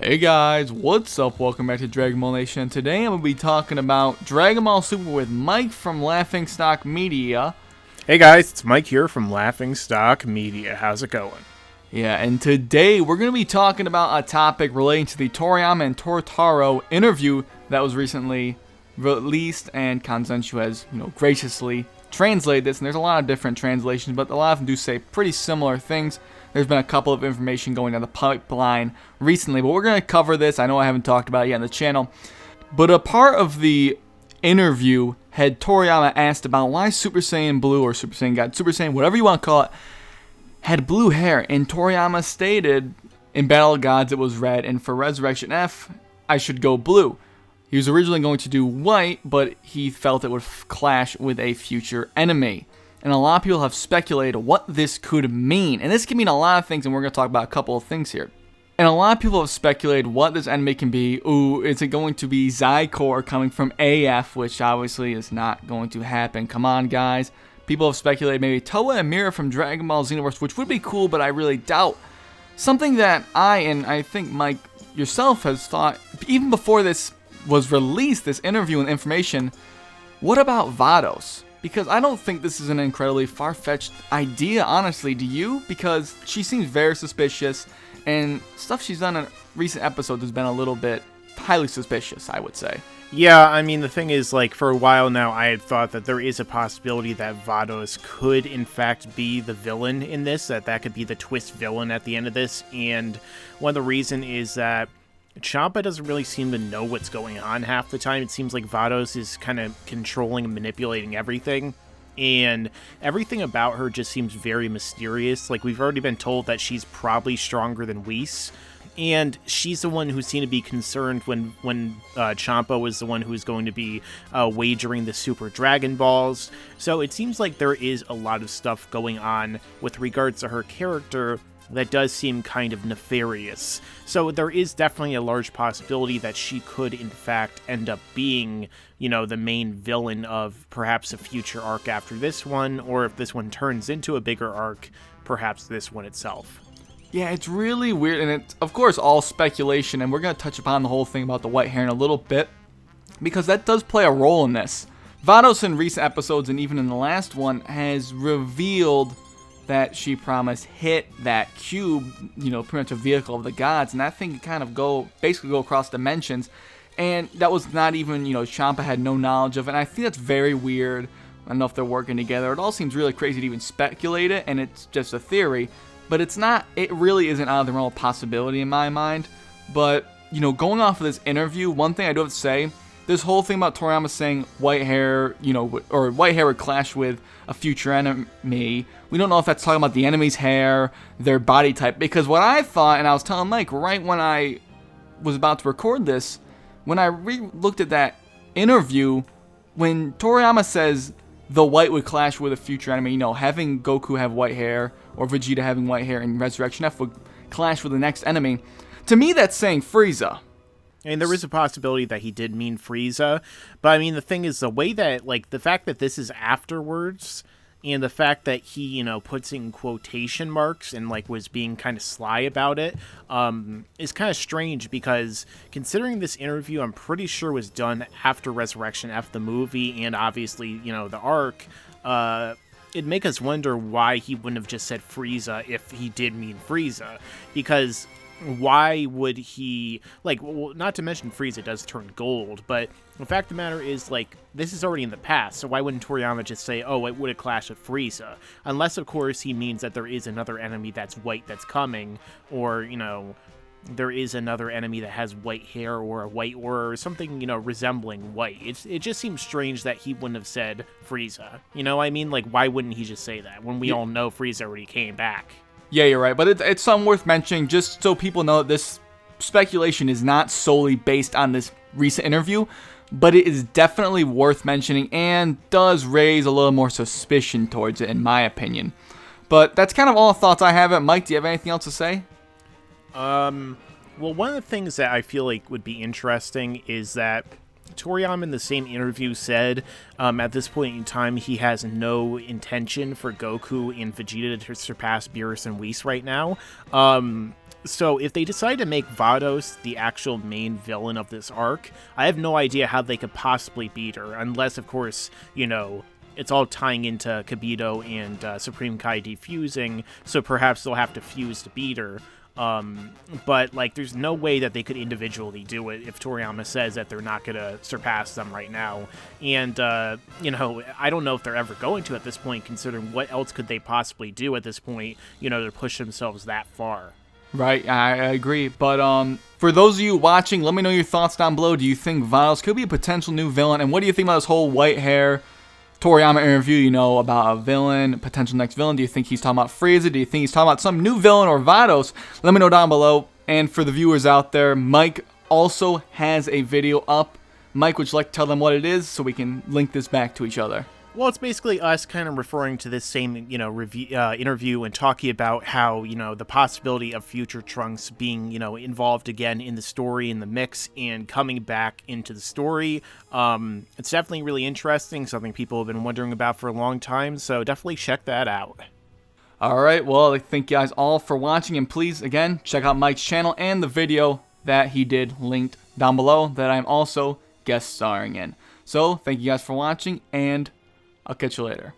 Hey guys, what's up? Welcome back to Dragon Ball Nation. Today I'm going to be talking about Dragon Ball Super with Mike from Laughingstock Media. Hey guys, it's Mike here from Laughingstock Media. How's it going? Yeah, and today we're going to be talking about a topic relating to the Toriyama and Toyotaro interview that was recently released, and Kanzenshu has, graciously translated this, and there's a lot of different translations, but a lot of them do say pretty similar things. There's been a couple of information going down the pipeline recently, but we're going to cover this. I know I haven't talked about it yet on the channel, but a part of the interview had Toriyama asked about why Super Saiyan Blue or Super Saiyan God, Super Saiyan, whatever you want to call it, had blue hair, and Toriyama stated, in Battle of Gods it was red, and for Resurrection F, I should go blue. He was originally going to do white, but he felt it would clash with a future enemy. And a lot of people have speculated what this could mean. And this can mean a lot of things, and we're going to talk about a couple of things here. And a lot of people have speculated what this enemy can be. Ooh, is it going to be Zycor coming from AF, which obviously is not going to happen. Come on, guys. People have speculated maybe Toa and Mira from Dragon Ball Xenoverse, which would be cool, but I really doubt. Something that I think Mike yourself has thought, even before this was released, this interview and information, what about Vados? Because I don't think this is an incredibly far-fetched idea, honestly. Do you? Because she seems very suspicious, and stuff she's done in recent episodes has been a little bit highly suspicious, I would say. Yeah, I mean, the thing is, for a while now, I had thought that there is a possibility that Vados could, in fact, be the villain in this, that could be the twist villain at the end of this, and one of the reasons is that Champa doesn't really seem to know what's going on half the time. It seems like Vados is kind of controlling and manipulating everything, and everything about her just seems very mysterious. We've already been told that she's probably stronger than Whis, and she's the one who seemed to be concerned when Champa was the one who was going to be wagering the Super Dragon Balls. So it seems like there is a lot of stuff going on with regards to her character that does seem kind of nefarious. So there is definitely a large possibility that she could, in fact, end up being, the main villain of perhaps a future arc after this one, or if this one turns into a bigger arc, perhaps this one itself. Yeah, it's really weird, and it's, of course, all speculation, and we're going to touch upon the whole thing about the white hair in a little bit, because that does play a role in this. Vados in recent episodes, and even in the last one, has revealed that she promised hit that cube, pretty much a vehicle of the gods, and that thing could kind of basically go across dimensions, and that was not even, Champa had no knowledge of it, and I think that's very weird. I don't know if they're working together. It all seems really crazy to even speculate it, and it's just a theory, but it really isn't out of the realm of possibility in my mind. But, going off of this interview, one thing I do have to say, this whole thing about Toriyama saying white hair, or white hair would clash with a future enemy. We don't know if that's talking about the enemy's hair, their body type. Because what I thought, and I was telling Mike right when I was about to record this, when I looked at that interview, when Toriyama says the white would clash with a future enemy, having Goku have white hair, or Vegeta having white hair, and Resurrection F would clash with the next enemy. To me, that's saying Frieza. And there is a possibility that he did mean Frieza, but I mean, the thing is, the way that, the fact that this is afterwards, and the fact that he, puts in quotation marks and, was being kind of sly about it, is kind of strange, because considering this interview, I'm pretty sure was done after Resurrection F, the movie, and obviously, the arc, it'd make us wonder why he wouldn't have just said Frieza if he did mean Frieza, because why would he, not to mention Frieza does turn gold, but the fact of the matter is, this is already in the past, so why wouldn't Toriyama just say, oh, it would have clashed with Frieza? Unless, of course, he means that there is another enemy that's white that's coming, or, there is another enemy that has white hair, or a white aura, or something, resembling white. It just seems strange that he wouldn't have said Frieza. Why wouldn't he just say that, when we all know Frieza already came back? Yeah, you're right, but it's something worth mentioning just so people know that this speculation is not solely based on this recent interview, but it is definitely worth mentioning and does raise a little more suspicion towards it, in my opinion. But that's kind of all the thoughts I have. Mike, do you have anything else to say? Well, one of the things that I feel like would be interesting is that Toriyama in the same interview said at this point in time he has no intention for Goku and Vegeta to surpass Beerus and Whis right now. So if they decide to make Vados the actual main villain of this arc, I have no idea how they could possibly beat her, unless, of course, it's all tying into Kibito and Supreme Kai defusing, so perhaps they'll have to fuse to beat her. But, like, there's no way that they could individually do it if Toriyama says that they're not going to surpass them right now. And, I don't know if they're ever going to at this point, considering what else could they possibly do at this point, to push themselves that far. Right, I agree. But for those of you watching, let me know your thoughts down below. Do you think Vados could be a potential new villain? And what do you think about this whole white hair Toriyama interview, about a villain, potential next villain? Do you think he's talking about Frieza? Do you think he's talking about some new villain or Vados? Let me know down below. And for the viewers out there, Mike also has a video up. Mike, would you like to tell them what it is so we can link this back to each other? Well, it's basically us kind of referring to this same, interview and talking about how, the possibility of future Trunks being, involved again in the story, in the mix, and coming back into the story. It's definitely really interesting, something people have been wondering about for a long time, so definitely check that out. Alright, well, thank you guys all for watching, and please, again, check out Mike's channel and the video that he did linked down below that I'm also guest starring in. So, thank you guys for watching, and I'll catch you later.